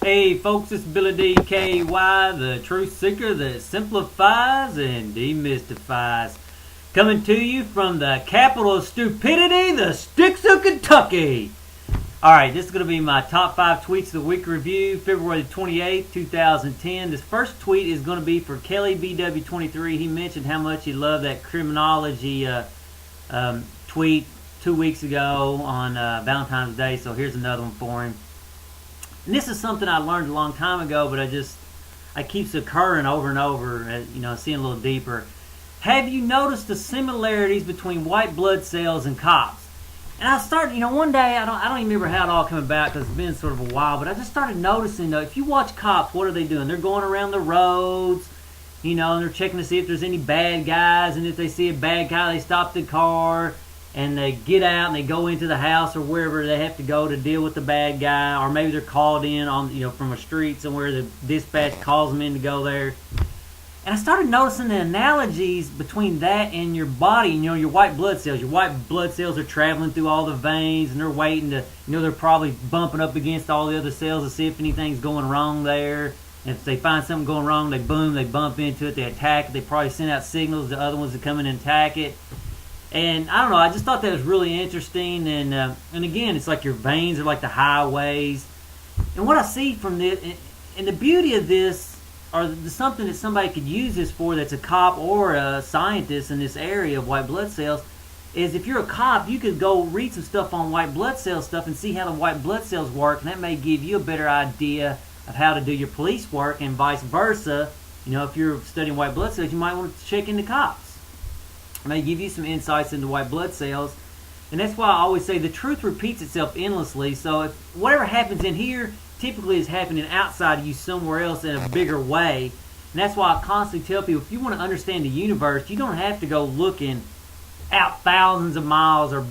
Hey folks, it's Billy DKY, the truth seeker that simplifies and demystifies. Coming to you from the capital of stupidity, the sticks of Kentucky. Alright, this is going to be my top 5 tweets of the week review, February 28th, 2010. This first tweet is going to be for Kelly BW23. He mentioned how much he loved that criminology tweet 2 weeks ago on Valentine's Day, so here's another one for him. And this is something I learned a long time ago, but I keeps occurring over and over, seeing a little deeper. Have you noticed the similarities between white blood cells and cops? And I started, one day, I don't even remember how it all came about because it's been sort of a while, but I just started noticing, if you watch cops, what are they doing? They're going around the roads, and they're checking to see if there's any bad guys, and if they see a bad guy, they stop the car, and they get out and they go into the house or wherever they have to go to deal with the bad guy, or maybe they're called in on from a street somewhere. The dispatch calls them in to go there. And I started noticing the analogies between that and your body, your white blood cells. Your white blood cells are traveling through all the veins, and they're waiting to, they're probably bumping up against all the other cells to see if anything's going wrong there. And if they find something going wrong, they bump into it, they attack it. They probably send out signals to other ones to come in and attack it. And I don't know, I just thought that was really interesting. And again, it's like your veins are like the highways. And what I see from this, and the beauty of this, or something that somebody could use this for that's a cop or a scientist in this area of white blood cells, is if you're a cop, you could go read some stuff on white blood cell stuff and see how the white blood cells work, and that may give you a better idea of how to do your police work, and vice versa. If you're studying white blood cells, you might want to check into cops. It may give you some insights into white blood cells. And that's why I always say the truth repeats itself endlessly. So if whatever happens in here typically is happening outside of you somewhere else in a bigger way. And that's why I constantly tell people, if you want to understand the universe, you don't have to go looking out thousands of miles or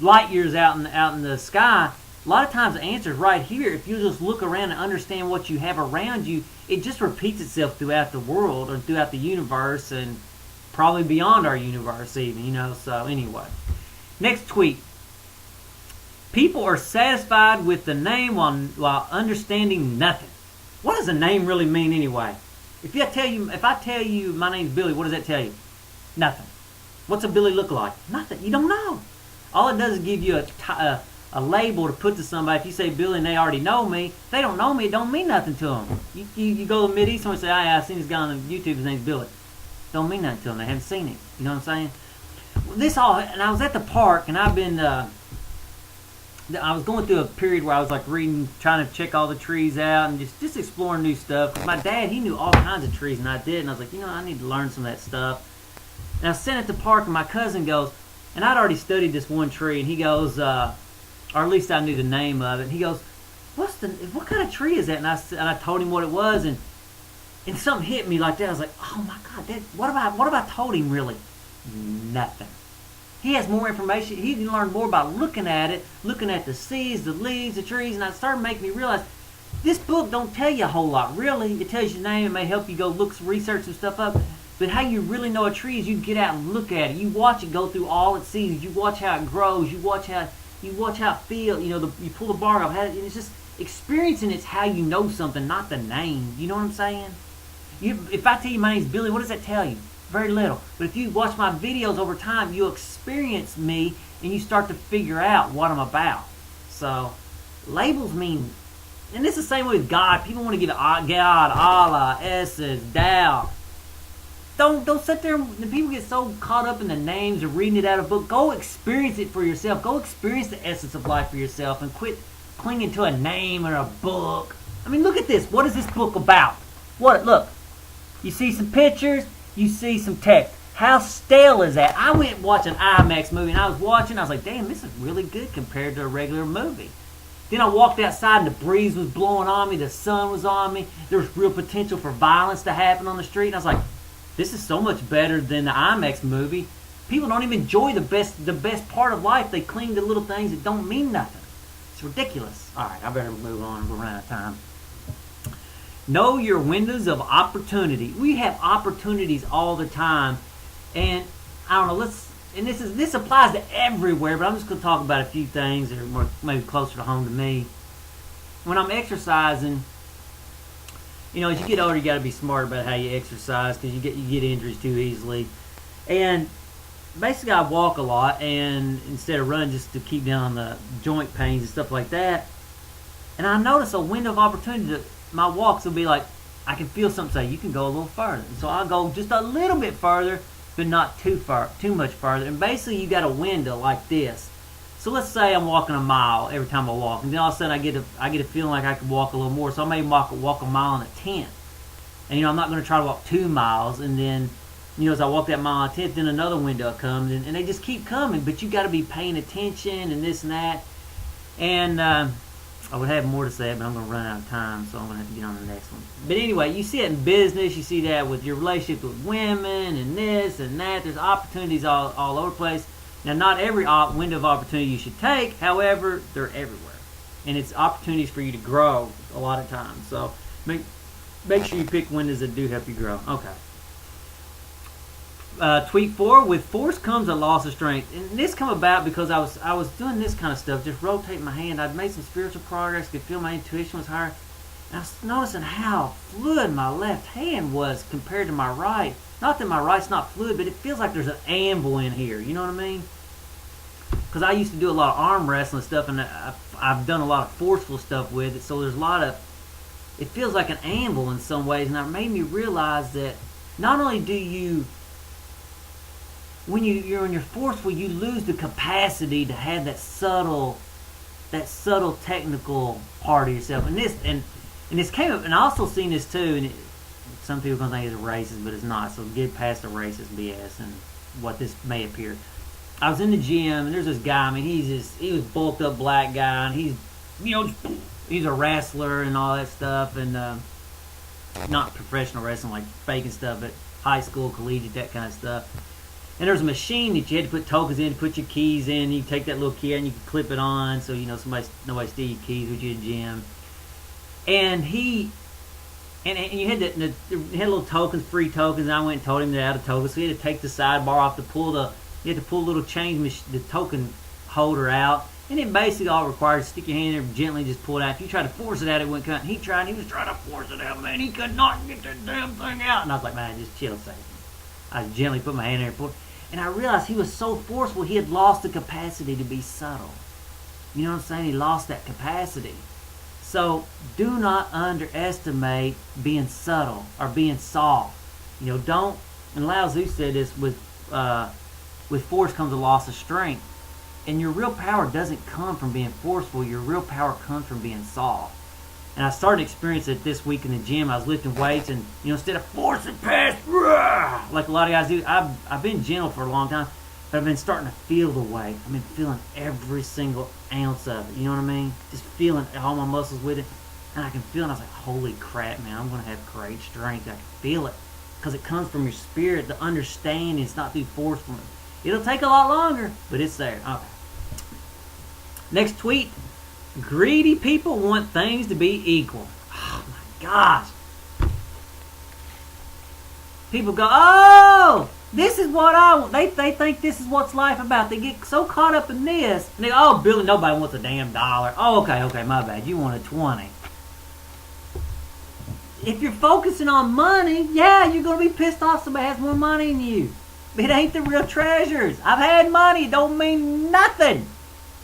light years out in the sky. A lot of times the answer is right here. If you just look around and understand what you have around you, it just repeats itself throughout the world or throughout the universe, and probably beyond our universe even, so anyway. Next tweet. People are satisfied with the name while understanding nothing. What does a name really mean anyway? If I tell you my name's Billy, what does that tell you? Nothing. What's a Billy look like? Nothing. You don't know. All it does is give you a label to put to somebody. If you say Billy and they already know me, if they don't know me, it don't mean nothing to them. You go to the Mideast and say, I seen this guy on YouTube, his name's Billy. Don't mean nothing to them. They haven't seen it. You know what I'm saying? And I was at the park, and I was going through a period where I was like reading, trying to check all the trees out, and just exploring new stuff. 'Cause my dad, he knew all kinds of trees, and I did. And I was like, I need to learn some of that stuff. And I was sitting at the park, and my cousin goes, and I'd already studied this one tree, and he goes, or at least I knew the name of it. And he goes, what kind of tree is that? And I told him what it was, and something hit me like that. I was like, oh my God, what have I told him really? Nothing. He has more information. He can learn more by looking at it, looking at the seeds, the leaves, the trees, and it started making me realize this book don't tell you a whole lot, really. It tells you the name. It may help you go research some stuff up. But how you really know a tree is you get out and look at it. You watch it go through all its seasons. You watch how it grows. You watch how it feels. You pull the bark off. And it's just experiencing. It's how you know something, not the name. You know what I'm saying? If I tell you my name's Billy, what does that tell you? Very little. But if you watch my videos over time, you'll experience me and you start to figure out what I'm about. So, labels mean, and it's the same way with God. People want to give God, Allah, Essence, Tao. Don't sit there. People get so caught up in the names or reading it out of a book. Go experience it for yourself. Go experience the essence of life for yourself and quit clinging to a name or a book. I mean, look at this. What is this book about? Look. You see some pictures, you see some text. How stale is that? I went and watched an IMAX movie, and I was like, damn, this is really good compared to a regular movie. Then I walked outside, and the breeze was blowing on me, the sun was on me, there was real potential for violence to happen on the street, and I was like, this is so much better than the IMAX movie. People don't even enjoy the best part of life. They cling to little things that don't mean nothing. It's ridiculous. All right, I better move on. We're running out of time. Know your windows of opportunity. We have opportunities all the time, and I don't know. This applies to everywhere, but I'm just going to talk about a few things that are maybe closer to home to me. when I'm exercising, you know, as you get older, you got to be smart about how you exercise because you get injuries too easily. And basically, I walk a lot, and instead of running, just to keep down the joint pains and stuff like that. And I notice a window of opportunity that my walks will be like, I can feel something say, you can go a little further. And so I'll go just a little bit further, but not too much further. And basically, you got a window like this. So let's say I'm walking a mile every time I walk, and then all of a sudden I get a feeling like I could walk a little more. So I may walk a mile and a tenth. And you know, I'm not going to try to walk 2 miles, and then you know, as I walk that mile and a tenth, then another window comes, and they just keep coming. But you got to be paying attention and this and that. And I would have more to say, but I'm going to run out of time, so I'm going to have to get on the next one. But anyway, you see it in business. You see that with your relationship with women and this and that. There's opportunities all over the place. Now, not every window of opportunity you should take. However, they're everywhere. And it's opportunities for you to grow a lot of times. So make sure you pick windows that do help you grow. Okay. Tweet 4, with force comes a loss of strength. And this come about because I was doing this kind of stuff, just rotating my hand. I'd made some spiritual progress, could feel my intuition was higher. And I was noticing how fluid my left hand was compared to my right. Not that my right's not fluid, but it feels like there's an anvil in here. You know what I mean? Because I used to do a lot of arm wrestling stuff, and I've done a lot of forceful stuff with it. So there's a lot of, it feels like an anvil in some ways. And it made me realize that not only do you, when you're forceful, you lose the capacity to have that subtle technical part of yourself. And this came up, and I also seen this too. And some people are gonna think it's racist, but it's not. So get past the racist BS and what this may appear. I was in the gym, and there's this guy. I mean, he was bulked up black guy, and he's a wrestler and all that stuff, and not professional wrestling like faking stuff, but high school, collegiate, that kind of stuff. And there's a machine that you had to put tokens in, put your keys in. You take that little key out and you can clip it on, so you know nobody steal your keys with you at the gym. And you had little tokens, free tokens. And I went and told him they're out of tokens, so he had to take the sidebar off to pull the little the token holder out. And then basically all it required is stick your hand in there, gently just pull it out. If you try to force it out, it wouldn't come out. And he was trying to force it out, man. He could not get that damn thing out. And I was like, man, just chill a second. I gently put my hand in there and pulled. And I realized he was so forceful, he had lost the capacity to be subtle. You know what I'm saying? He lost that capacity. So do not underestimate being subtle or being soft. You know, don't. And Lao Tzu said this: with force comes a loss of strength. And your real power doesn't come from being forceful. Your real power comes from being soft. And I started experiencing it this week in the gym. I was lifting weights, and you know, instead of forcing past, like a lot of guys do, I've been gentle for a long time, but I've been starting to feel the weight. I've been feeling every single ounce of it. You know what I mean? Just feeling all my muscles with it, and I can feel it. And I was like, holy crap, man! I'm going to have great strength. I can feel it because it comes from your spirit. The understanding. It's not through forceful. It'll take a lot longer, but it's there. Okay. Next tweet. Greedy people want things to be equal. Oh my gosh. People go, oh, this is what I want. They think this is what's life about. They get so caught up in this. And they go, oh, Billy, nobody wants a damn dollar. Oh, okay, my bad. You want a 20. If you're focusing on money, yeah, you're going to be pissed off somebody has more money than you. It ain't the real treasures. I've had money. It don't mean nothing.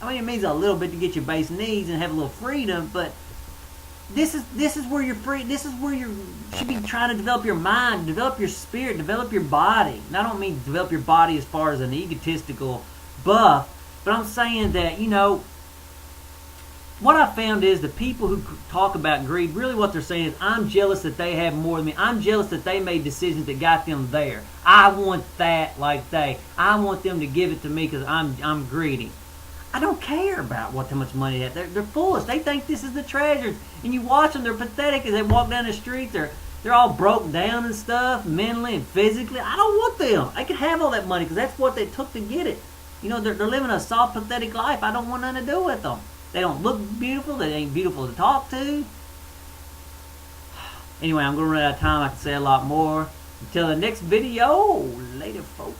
I mean, it means a little bit to get your base needs and have a little freedom, but this is where you're free. This is where you should be trying to develop your mind, develop your spirit, develop your body. And I don't mean develop your body as far as an egotistical buff, but I'm saying that, you know, what I found is the people who talk about greed, really what they're saying is, I'm jealous that they have more than me. I'm jealous that they made decisions that got them there. I want that like they. I want them to give it to me because I'm greedy. I don't care about how much money they have. They're foolish. They think this is the treasures. And you watch them, they're pathetic as they walk down the street. They're all broke down and stuff, mentally and physically. I don't want them. I can have all that money because that's what they took to get it. You know, they're living a soft, pathetic life. I don't want nothing to do with them. They don't look beautiful. They ain't beautiful to talk to. Anyway, I'm going to run out of time. I can say a lot more. Until the next video, later, folks.